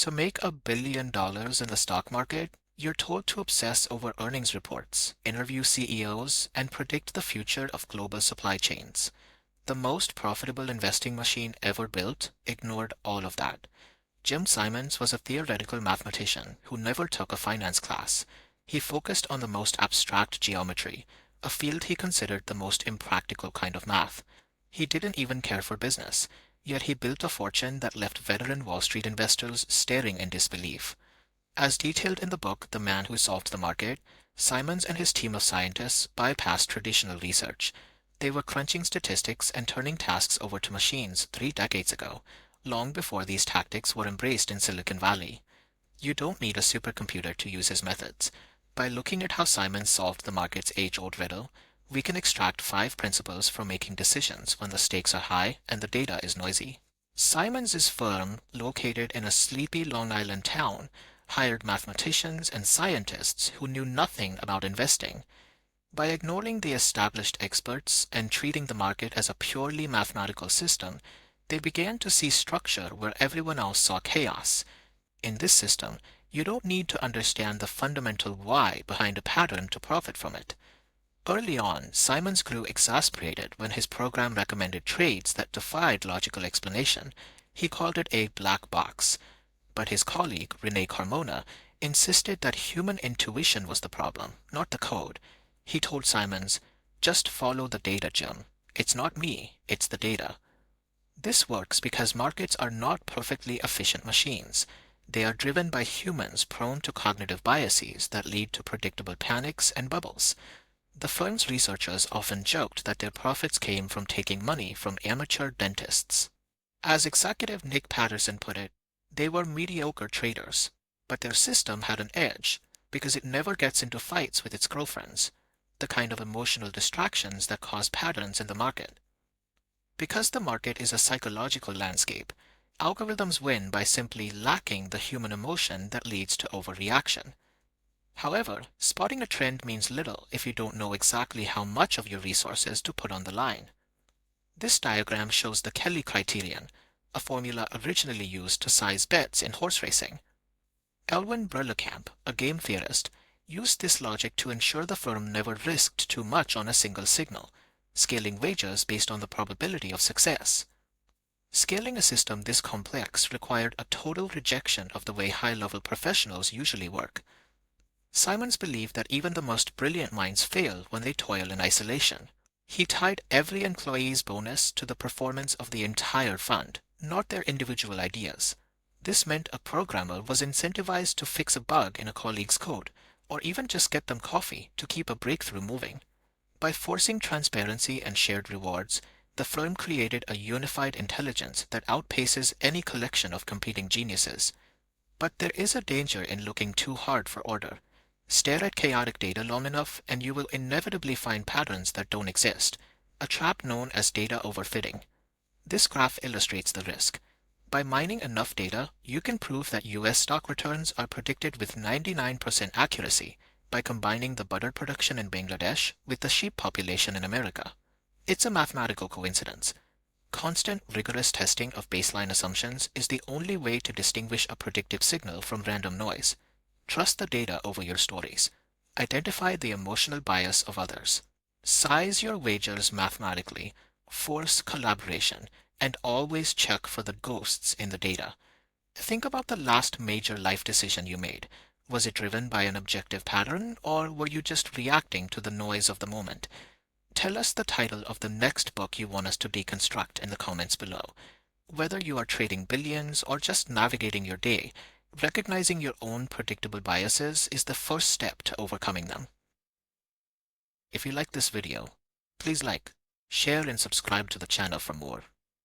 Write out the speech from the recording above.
To make $1 billion in the stock market, you're told to obsess over earnings reports, interview CEOs, and predict the future of global supply chains. The most profitable investing machine ever built ignored all of that. Jim Simons was a theoretical mathematician who never took a finance class. He focused on the most abstract geometry, a field he considered the most impractical kind of math. He didn't even care for business, yet he built a fortune that left veteran Wall Street investors staring in disbelief. As detailed in the book The Man Who Solved the Market, Simons and his team of scientists bypassed traditional research. They were crunching statistics and turning tasks over to machines 3 decades ago, long before these tactics were embraced in Silicon Valley. You don't need a supercomputer to use his methods. By looking at how Simons solved the market's age-old riddle, we can extract 5 principles for making decisions when the stakes are high and the data is noisy. Simons' firm, located in a sleepy Long Island town, hired mathematicians and scientists who knew nothing about investing. By ignoring the established experts and treating the market as a purely mathematical system, they began to see structure where everyone else saw chaos. In this system, you don't need to understand the fundamental why behind a pattern to profit from it. Early on, Simons grew exasperated when his program recommended trades that defied logical explanation. He called it a black box. But his colleague, Rene Carmona, insisted that human intuition was the problem, not the code. He told Simons, "Just follow the data, Jim. It's not me, it's the data." This works because markets are not perfectly efficient machines. They are driven by humans prone to cognitive biases that lead to predictable panics and bubbles. The firm's researchers often joked that their profits came from taking money from amateur dentists. As executive Nick Patterson put it, they were mediocre traders, but their system had an edge because it never gets into fights with its girlfriends, the kind of emotional distractions that cause patterns in the market. Because the market is a psychological landscape, algorithms win by simply lacking the human emotion that leads to overreaction. However, spotting a trend means little if you don't know exactly how much of your resources to put on the line. This diagram shows the Kelly criterion, a formula originally used to size bets in horse racing. Elwyn Berlekamp, a game theorist, used this logic to ensure the firm never risked too much on a single signal, scaling wagers based on the probability of success. Scaling a system this complex required a total rejection of the way high-level professionals usually work. Simons believed that even the most brilliant minds fail when they toil in isolation. He tied every employee's bonus to the performance of the entire fund, not their individual ideas. This meant a programmer was incentivized to fix a bug in a colleague's code, or even just get them coffee to keep a breakthrough moving. By forcing transparency and shared rewards, the firm created a unified intelligence that outpaces any collection of competing geniuses. But there is a danger in looking too hard for order. Stare at chaotic data long enough and you will inevitably find patterns that don't exist, a trap known as data overfitting. This graph illustrates the risk. By mining enough data, you can prove that US stock returns are predicted with 99% accuracy by combining the butter production in Bangladesh with the sheep population in America. It's a mathematical coincidence. Constant, rigorous testing of baseline assumptions is the only way to distinguish a predictive signal from random noise. Trust the data over your stories. Identify the emotional bias of others. Size your wagers mathematically, force collaboration, and always check for the ghosts in the data. Think about the last major life decision you made. Was it driven by an objective pattern, or were you just reacting to the noise of the moment? Tell us the title of the next book you want us to deconstruct in the comments below. Whether you are trading billions or just navigating your day, recognizing your own predictable biases is the first step to overcoming them. If you like this video, please like, share, and subscribe to the channel for more.